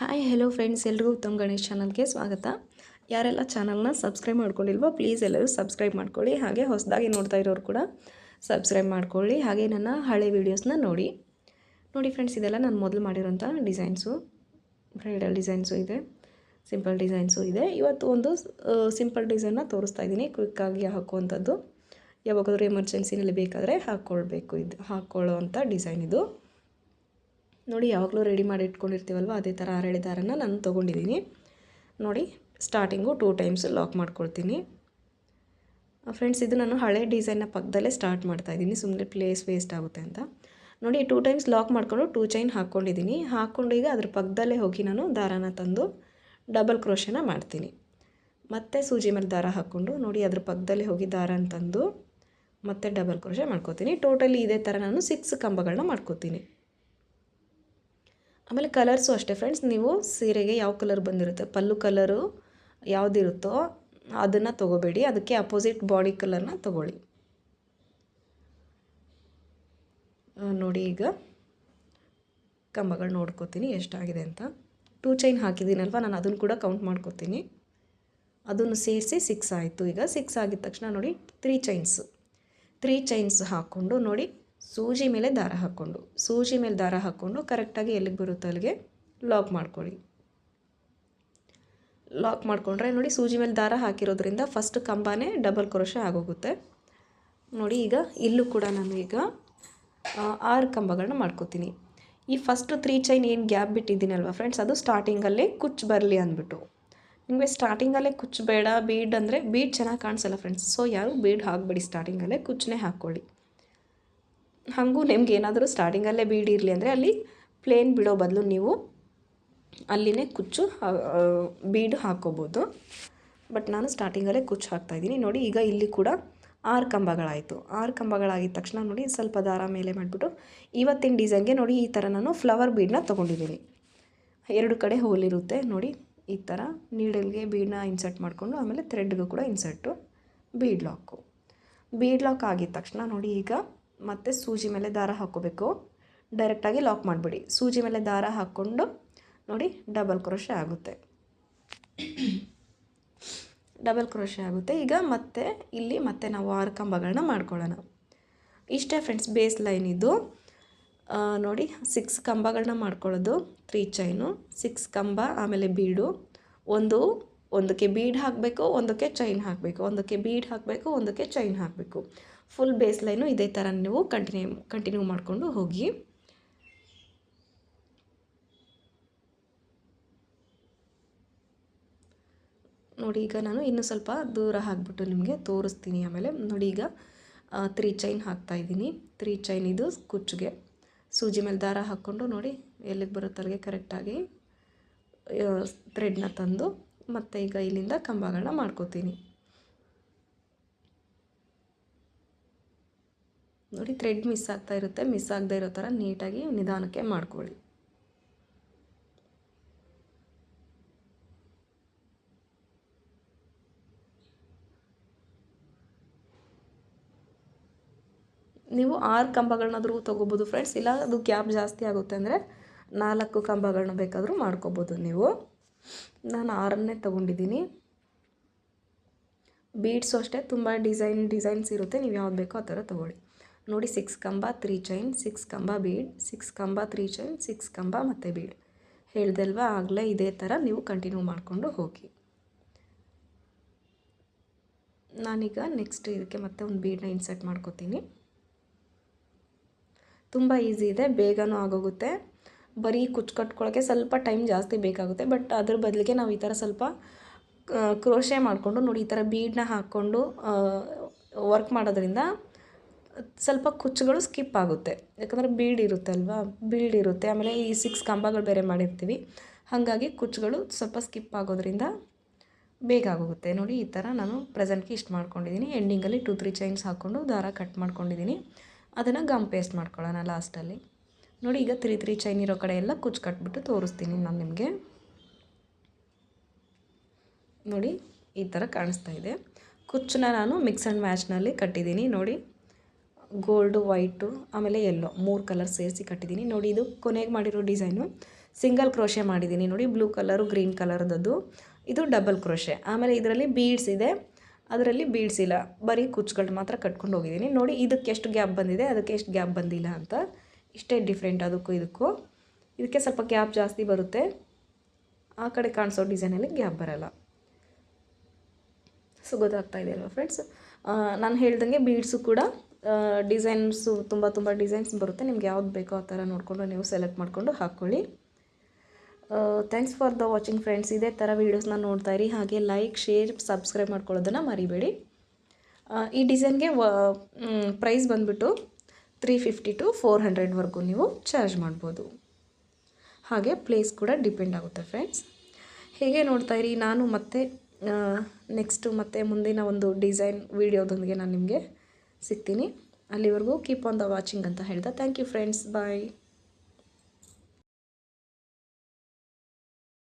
Hi hello friends, ಎಲ್ರಿಗೂ ಉತ್ತಮ್ ಗಣೇಶ್ ಚಾನಲ್ಗೆ ಸ್ವಾಗತ. ಯಾರೆಲ್ಲ ಚಾನಲ್ನ ಸಬ್ಸ್ಕ್ರೈಬ್ ಮಾಡ್ಕೊಂಡಿಲ್ವೋ ಪ್ಲೀಸ್ ಎಲ್ಲರೂ ಸಬ್ಸ್ಕ್ರೈಬ್ ಮಾಡ್ಕೊಳ್ಳಿ. ಹಾಗೆ ಹೊಸದಾಗಿ ನೋಡ್ತಾ ಇರೋರು ಕೂಡ ಸಬ್ಸ್ಕ್ರೈಬ್ ಮಾಡ್ಕೊಳ್ಳಿ. ಹಾಗೆ ನನ್ನ ಹಳೆ ವೀಡಿಯೋಸ್ನ ನೋಡಿ ಫ್ರೆಂಡ್ಸ್, ಇದೆಲ್ಲ ನಾನು ಮೊದಲು ಮಾಡಿರೋಂಥ ಡಿಸೈನ್ಸು, ಬ್ರೈಡಲ್ ಡಿಸೈನ್ಸು ಇದೆ, ಸಿಂಪಲ್ ಡಿಸೈನ್ಸು ಇದೆ. ಇವತ್ತು ಒಂದು ಸಿಂಪಲ್ ಡಿಸೈನ್ನ ತೋರಿಸ್ತಾ ಇದ್ದೀನಿ, ಕ್ವಿಕ್ಕಾಗಿ ಹಾಕುವಂಥದ್ದು. ಯಾವಾಗಾದರೂ ಎಮರ್ಜೆನ್ಸಿನಲ್ಲಿ ಬೇಕಾದರೆ ಹಾಕ್ಕೊಳ್ಳೋ ಅಂಥ ಡಿಸೈನ್ ಇದು ನೋಡಿ. ಯಾವಾಗಲೂ ರೆಡಿ ಮಾಡಿ ಇಟ್ಕೊಂಡಿರ್ತೀವಲ್ವ, ಅದೇ ಥರ ಹರಳೆ ದಾರನ ನಾನು ತೊಗೊಂಡಿದ್ದೀನಿ ನೋಡಿ. ಸ್ಟಾರ್ಟಿಂಗು 2 ಟೈಮ್ಸ್ ಲಾಕ್ ಮಾಡ್ಕೊಳ್ತೀನಿ ಫ್ರೆಂಡ್ಸ್. ಇದು ನಾನು ಹಳೆ ಡಿಸೈನ್ನ ಪಕ್ಕದಲ್ಲೇ ಸ್ಟಾರ್ಟ್ ಮಾಡ್ತಾಯಿದ್ದೀನಿ, ಸುಮ್ಮನೆ ಪ್ಲೇಸ್ ವೇಸ್ಟ್ ಆಗುತ್ತೆ ಅಂತ ನೋಡಿ. 2 ಟೈಮ್ಸ್ ಲಾಕ್ ಮಾಡಿಕೊಂಡು 2 ಚೈನ್ ಹಾಕ್ಕೊಂಡಿದ್ದೀನಿ. ಹಾಕ್ಕೊಂಡು ಈಗ ಅದ್ರ ಪಕ್ಕದಲ್ಲೇ ಹೋಗಿ ನಾನು ದಾರಾನ ತಂದು ಡಬಲ್ ಕ್ರೋಶನ ಮಾಡ್ತೀನಿ. ಮತ್ತು ಸೂಜಿ ಮೇಲೆ ದಾರ ಹಾಕ್ಕೊಂಡು ನೋಡಿ, ಅದ್ರ ಪಕ್ಕದಲ್ಲೇ ಹೋಗಿ ದಾರನ ತಂದು ಮತ್ತು ಡಬಲ್ ಕ್ರೋಶ ಮಾಡ್ಕೋತೀನಿ. ಟೋಟಲಿ ಇದೇ ಥರ ನಾನು 6 ಕಂಬಗಳನ್ನ ಮಾಡ್ಕೋತೀನಿ. ಆಮೇಲೆ ಕಲರ್ಸು ಅಷ್ಟೇ ಫ್ರೆಂಡ್ಸ್, ನೀವು ಸೀರೆಗೆ ಯಾವ ಕಲರ್ ಬಂದಿರುತ್ತೆ, ಪಲ್ಲು ಕಲರು ಯಾವುದಿರುತ್ತೋ ಅದನ್ನು ತೊಗೋಬೇಡಿ, ಅದಕ್ಕೆ ಅಪೋಸಿಟ್ ಬಾಡಿ ಕಲರ್ನ ತೊಗೊಳ್ಳಿ ನೋಡಿ. ಈಗ ಕಂಬಗಳು ನೋಡ್ಕೋತೀನಿ ಎಷ್ಟಾಗಿದೆ ಅಂತ. 2 ಚೈನ್ ಹಾಕಿದ್ದೀನಲ್ವ, ನಾನು ಅದನ್ನು ಕೂಡ ಕೌಂಟ್ ಮಾಡ್ಕೋತೀನಿ. ಅದನ್ನು ಸೇರಿಸಿ 6 ಆಯಿತು. ಈಗ 6 ಆಗಿದ ತಕ್ಷಣ ನೋಡಿ, 3 ಚೈನ್ಸ್ ಹಾಕ್ಕೊಂಡು ನೋಡಿ, ಸೂಜಿ ಮೇಲೆ ದಾರ ಹಾಕ್ಕೊಂಡು ಕರೆಕ್ಟಾಗಿ ಎಲ್ಲಿಗೆ ಬರುತ್ತೋ ಅಲ್ಲಿಗೆ ಲಾಕ್ ಮಾಡ್ಕೊಳ್ಳಿ. ಲಾಕ್ ಮಾಡಿಕೊಂಡ್ರೆ ನೋಡಿ, ಸೂಜಿ ಮೇಲೆ ದಾರ ಹಾಕಿರೋದ್ರಿಂದ ಫಸ್ಟ್ ಕಂಬನೇ ಡಬಲ್ ಕ್ರೋಶ ಆಗೋಗುತ್ತೆ ನೋಡಿ. ಈಗ ಇಲ್ಲೂ ಕೂಡ ನಾನು ಈಗ 6 ಕಂಬಗಳನ್ನ ಮಾಡ್ಕೋತೀನಿ. ಈ ಫಸ್ಟ್ 3 ಚೈನ್ ಏನು ಗ್ಯಾಪ್ ಬಿಟ್ಟಿದ್ದೀನಲ್ವ ಫ್ರೆಂಡ್ಸ್, ಅದು ಸ್ಟಾರ್ಟಿಂಗಲ್ಲೇ ಕುಚ್ಚು ಬರಲಿ ಅಂದ್ಬಿಟ್ಟು. ನಿಮಗೆ ಸ್ಟಾರ್ಟಿಂಗಲ್ಲೇ ಕುಚ್ಚು ಬೇಡ, ಬೀಡ್ ಅಂದರೆ ಬೀಡ್ ಚೆನ್ನಾಗಿ ಕಾಣಿಸಲ್ಲ ಫ್ರೆಂಡ್ಸ್. ಸೊ ಯಾರು ಬೀಡ್ ಹಾಕಬೇಡಿ, ಸ್ಟಾರ್ಟಿಂಗಲ್ಲೇ ಕುಚ್ಚನ್ನೇ ಹಾಕ್ಕೊಳ್ಳಿ. ಹಾಗೂ ನಿಮ್ಗೆ ಏನಾದರೂ ಸ್ಟಾರ್ಟಿಂಗಲ್ಲೇ ಬೀಡ್ ಇರಲಿ ಅಂದರೆ ಅಲ್ಲಿ ಪ್ಲೇನ್ ಬಿಡೋ ಬದಲು ನೀವು ಅಲ್ಲಿನೇ ಕುಚ್ಚು ಬೀಡ್ ಹಾಕ್ಕೋಬೋದು. ಬಟ್ ನಾನು ಸ್ಟಾರ್ಟಿಂಗಲ್ಲೇ ಕುಚ್ಚು ಹಾಕ್ತಾಯಿದ್ದೀನಿ ನೋಡಿ. ಈಗ ಇಲ್ಲಿ ಕೂಡ 6 ಕಂಬಗಳಾಯಿತು. 6 ಕಂಬಗಳಾಗಿದ ತಕ್ಷಣ ನೋಡಿ, ಸ್ವಲ್ಪ ದಾರ ಮೇಲೆ ಮಾಡಿಬಿಟ್ಟು ಇವತ್ತಿನ ಡಿಸೈನ್ಗೆ ನೋಡಿ ಈ ಥರ ನಾನು ಫ್ಲವರ್ ಬೀಡನ್ನ ತೊಗೊಂಡಿದ್ದೀನಿ. 2 ಕಡೆ ಹೋಲ್ ಇರುತ್ತೆ ನೋಡಿ, ಈ ಥರ ನೀಡಲ್ಗೆ ಬೀಡನ್ನ ಇನ್ಸರ್ಟ್ ಮಾಡಿಕೊಂಡು ಆಮೇಲೆ ಥ್ರೆಡ್ಗೂ ಕೂಡ ಇನ್ಸರ್ಟು, ಬೀಡ್ ಲಾಕ್ ಆಗಿದ ತಕ್ಷಣ ನೋಡಿ, ಈಗ ಮತ್ತು ಸೂಜಿ ಮೇಲೆ ದಾರ ಹಾಕ್ಕೋಬೇಕು. ಡೈರೆಕ್ಟಾಗಿ ಲಾಕ್ ಮಾಡಿಬಿಡಿ. ಸೂಜಿ ಮೇಲೆ ದಾರ ಹಾಕ್ಕೊಂಡು ನೋಡಿ, ಡಬಲ್ ಕ್ರೋಶ ಆಗುತ್ತೆ. ಈಗ ಮತ್ತೆ ಇಲ್ಲಿ ಮತ್ತೆ ನಾವು 6 ಕಂಬಗಳನ್ನ ಮಾಡ್ಕೊಳ್ಳೋಣ. ಇಷ್ಟೇ ಫ್ರೆಂಡ್ಸ್, ಬೇಸ್ ಲೈನ್ ಇದು ನೋಡಿ. 6 ಕಂಬಗಳನ್ನ ಮಾಡ್ಕೊಳ್ಳೋದು, 3 ಚೈನು, 6 ಕಂಬ, ಆಮೇಲೆ ಬೀಡು. ಒಂದಕ್ಕೆ ಬೀಡ್ ಹಾಕಬೇಕು, ಒಂದಕ್ಕೆ ಚೈನ್ ಹಾಕಬೇಕು, ಒಂದಕ್ಕೆ ಬೀಡ್ ಹಾಕಬೇಕು, ಒಂದಕ್ಕೆ ಚೈನ್ ಹಾಕಬೇಕು. ಫುಲ್ ಬೇಸ್ ಲೈನು ಇದೇ ಥರ ನೀವು ಕಂಟಿನ್ಯೂ ಮಾಡಿಕೊಂಡು ಹೋಗಿ. ನೋಡಿ, ಈಗ ನಾನು ಇನ್ನೂ ಸ್ವಲ್ಪ ದೂರ ಹಾಕ್ಬಿಟ್ಟು ನಿಮಗೆ ತೋರಿಸ್ತೀನಿ ಆಮೇಲೆ ನೋಡಿ. ಈಗ 3 ಚೈನ್ ಹಾಕ್ತಾಯಿದ್ದೀನಿ. 3 ಚೈನ್ ಇದು ಕುಚ್ಚಿಗೆ ಸೂಜಿ ಮೇಲೆ ದಾರ ಹಾಕ್ಕೊಂಡು ನೋಡಿ, ಎಲ್ಲಿಗೆ ಬರುತ್ತೆ ಅಲ್ಲಿಗೆ ಕರೆಕ್ಟಾಗಿ ಥ್ರೆಡ್ನ ತಂದು ಮತ್ತು ಈಗ ಇಲ್ಲಿಂದ ಕಂಬಗಳನ್ನ ಮಾಡ್ಕೋತೀನಿ ನೋಡಿ. ಥ್ರೆಡ್ ಮಿಸ್ ಆಗ್ತಾ ಇರುತ್ತೆ, ಮಿಸ್ ಆಗದೆ ಇರೋ ಥರ ನೀಟಾಗಿ ನಿಧಾನಕ್ಕೆ ಮಾಡ್ಕೊಳ್ಳಿ. ನೀವು 6 ಕಂಬಗಳನ್ನಾದರೂ ತೊಗೋಬೋದು ಫ್ರೆಂಡ್ಸ್, ಇಲ್ಲ ಅದು ಗ್ಯಾಪ್ ಜಾಸ್ತಿ ಆಗುತ್ತೆ ಅಂದರೆ 4 ಕಂಬಗಳನ್ನ ಬೇಕಾದರೂ ಮಾಡ್ಕೋಬೋದು ನೀವು. ನಾನು 6 ತೊಗೊಂಡಿದ್ದೀನಿ. ಬೀಡ್ಸು ಅಷ್ಟೇ ತುಂಬ ಡಿಸೈನ್ಸ್ ಇರುತ್ತೆ, ನೀವು ಯಾವ್ದು ಬೇಕೋ ಆ ಥರ ತೊಗೊಳ್ಳಿ ನೋಡಿ. 6 ಕಂಬ 3 ಚೈನ್, 6 ಕಂಬ ಬೀಡ್, 6 ಕಂಬ 3 ಚೈನ್, 6 ಕಂಬ ಮತ್ತು ಬೀಡ್ ಹೇಳ್ದಲ್ವಾ, ಆಗಲೇ ಇದೇ ಥರ ನೀವು ಕಂಟಿನ್ಯೂ ಮಾಡಿಕೊಂಡು ಹೋಗಿ. ನಾನೀಗ ನೆಕ್ಸ್ಟ್ ಇದಕ್ಕೆ ಮತ್ತೆ ಒಂದು ಬೀಡನ್ನ ಇನ್ಸರ್ಟ್ ಮಾಡ್ಕೋತೀನಿ. ತುಂಬ ಈಸಿ ಇದೆ, ಬೇಗನೂ ಆಗೋಗುತ್ತೆ. ಬರೀ ಕುಚ್ಚು ಕಟ್ಕೊಳ್ಳೋಕ್ಕೆ ಸ್ವಲ್ಪ ಟೈಮ್ ಜಾಸ್ತಿ ಬೇಕಾಗುತ್ತೆ, ಬಟ್ ಅದ್ರ ಬದಲಿಗೆ ನಾವು ಈ ಥರ ಸ್ವಲ್ಪ ಕ್ರೋಶೆ ಮಾಡಿಕೊಂಡು ನೋಡಿ, ಈ ಥರ ಬೀಡನ್ನ ಹಾಕ್ಕೊಂಡು ವರ್ಕ್ ಮಾಡೋದ್ರಿಂದ ಸ್ವಲ್ಪ ಕುಚ್ಚುಗಳು ಸ್ಕಿಪ್ ಆಗುತ್ತೆ. ಯಾಕಂದರೆ ಬೀಡ್ ಇರುತ್ತೆ, ಆಮೇಲೆ ಈ 6 ಕಂಬಗಳು ಬೇರೆ ಮಾಡಿರ್ತೀವಿ, ಹಾಗಾಗಿ ಕುಚ್ಚುಗಳು ಸ್ವಲ್ಪ ಸ್ಕಿಪ್ ಆಗೋದ್ರಿಂದ ಬೇಗ ಆಗೋಗುತ್ತೆ ನೋಡಿ. ಈ ಥರ ನಾನು ಪ್ರೆಸೆಂಟ್ಗೆ ಇಷ್ಟು ಮಾಡ್ಕೊಂಡಿದ್ದೀನಿ. ಎಂಡಿಂಗಲ್ಲಿ 2-3 ಚೈನ್ಸ್ ಹಾಕ್ಕೊಂಡು ದಾರ ಕಟ್ ಮಾಡ್ಕೊಂಡಿದ್ದೀನಿ. ಅದನ್ನು ಗಮ್ ಪೇಸ್ಟ್ ಮಾಡ್ಕೊಳ್ಳೋಣ ಲಾಸ್ಟಲ್ಲಿ ನೋಡಿ. ಈಗ 3 ಚೈನ್ ಇರೋ ಕಡೆ ಎಲ್ಲ ಕುಚ್ಚು ಕಟ್ಬಿಟ್ಟು ತೋರಿಸ್ತೀನಿ ನಾನು ನಿಮಗೆ ನೋಡಿ. ಈ ಥರ ಕಾಣಿಸ್ತಾ ಇದೆ. ಕುಚ್ಚನ್ನ ನಾನು ಮಿಕ್ಸ್ ಆ್ಯಂಡ್ ಮ್ಯಾಚ್ನಲ್ಲಿ ಕಟ್ಟಿದ್ದೀನಿ ನೋಡಿ. ಗೋಲ್ಡು, ವೈಟು, ಆಮೇಲೆ ಯೆಲ್ಲೋ 3 ಕಲರ್ ಸೇರಿಸಿ ಕಟ್ಟಿದ್ದೀನಿ ನೋಡಿ. ಇದು ಕೊನೆಗೆ ಮಾಡಿರೋ ಡಿಸೈನು ಸಿಂಗಲ್ ಕ್ರೋಶೆ ಮಾಡಿದ್ದೀನಿ ನೋಡಿ, ಬ್ಲೂ ಕಲರು ಗ್ರೀನ್ ಕಲರ್ದದ್ದು. ಇದು ಡಬಲ್ ಕ್ರೋಶೆ. ಆಮೇಲೆ ಇದರಲ್ಲಿ ಬೀಡ್ಸ್ ಇದೆ, ಅದರಲ್ಲಿ ಬೀಡ್ಸ್ ಇಲ್ಲ, ಬರೀ ಕುಚ್ಚುಗಳು ಮಾತ್ರ ಕಟ್ಕೊಂಡು ಹೋಗಿದ್ದೀನಿ ನೋಡಿ. ಇದಕ್ಕೆ ಎಷ್ಟು ಗ್ಯಾಪ್ ಬಂದಿದೆ, ಅದಕ್ಕೆ ಎಷ್ಟು ಗ್ಯಾಪ್ ಬಂದಿಲ್ಲ ಅಂತ, ಇಷ್ಟೇ ಡಿಫ್ರೆಂಟ್ ಅದಕ್ಕೂ ಇದಕ್ಕೂ. ಇದಕ್ಕೆ ಸ್ವಲ್ಪ ಗ್ಯಾಪ್ ಜಾಸ್ತಿ ಬರುತ್ತೆ, ಆ ಕಡೆ ಕಾಣಿಸೋ ಡಿಸೈನಲ್ಲಿ ಗ್ಯಾಪ್ ಬರಲ್ಲ. ಸೊ ಗೊತ್ತಾಗ್ತಾ ಇದೆ ಅಲ್ವಾ ಫ್ರೆಂಡ್ಸ್? ನಾನು ಹೇಳ್ದಂಗೆ ಬೀಡ್ಸು ಕೂಡ ಡಿಸೈನ್ಸು ತುಂಬ ಡಿಸೈನ್ಸ್ ಬರುತ್ತೆ. ನಿಮ್ಗೆ ಯಾವ್ದು ಬೇಕೋ ಆ ಥರ ನೋಡಿಕೊಂಡು ನೀವು ಸೆಲೆಕ್ಟ್ ಮಾಡಿಕೊಂಡು ಹಾಕ್ಕೊಳ್ಳಿ. Thanks for the watching friends. ಇದೇ ಥರ ವೀಡಿಯೋಸ್ನ ನೋಡ್ತಾ ಇರಿ. ಹಾಗೆ ಲೈಕ್, ಶೇರ್, ಸಬ್ಸ್ಕ್ರೈಬ್ ಮಾಡ್ಕೊಳ್ಳೋದನ್ನು ಮರಿಬೇಡಿ. ಈ ಡಿಸೈನ್ಗೆ ಪ್ರೈಸ್ ಬಂದುಬಿಟ್ಟು 350 to 400ವರೆಗೂ ನೀವು ಚಾರ್ಜ್ ಮಾಡ್ಬೋದು. ಹಾಗೆ ಪ್ಲೇಸ್ ಕೂಡ ಡಿಪೆಂಡ್ ಆಗುತ್ತೆ ಫ್ರೆಂಡ್ಸ್. ಹೇಗೆ ನೋಡ್ತಾ ಇರಿ. ನಾನು ಮತ್ತೆ ಮತ್ತೆ ಮುಂದಿನ ಒಂದು ಡಿಸೈನ್ ವೀಡಿಯೋದೊಂದಿಗೆ ನಾನು ನಿಮಗೆ ಸಿಗ್ತೀನಿ. ಅಲ್ಲಿವರೆಗೂ ಕೀಪ್ ಆನ್ ದ ವಾಚಿಂಗ್ ಅಂತ ಹೇಳ್ತಾ ಥ್ಯಾಂಕ್ ಯು ಫ್ರೆಂಡ್ಸ್. ಬಾಯ್.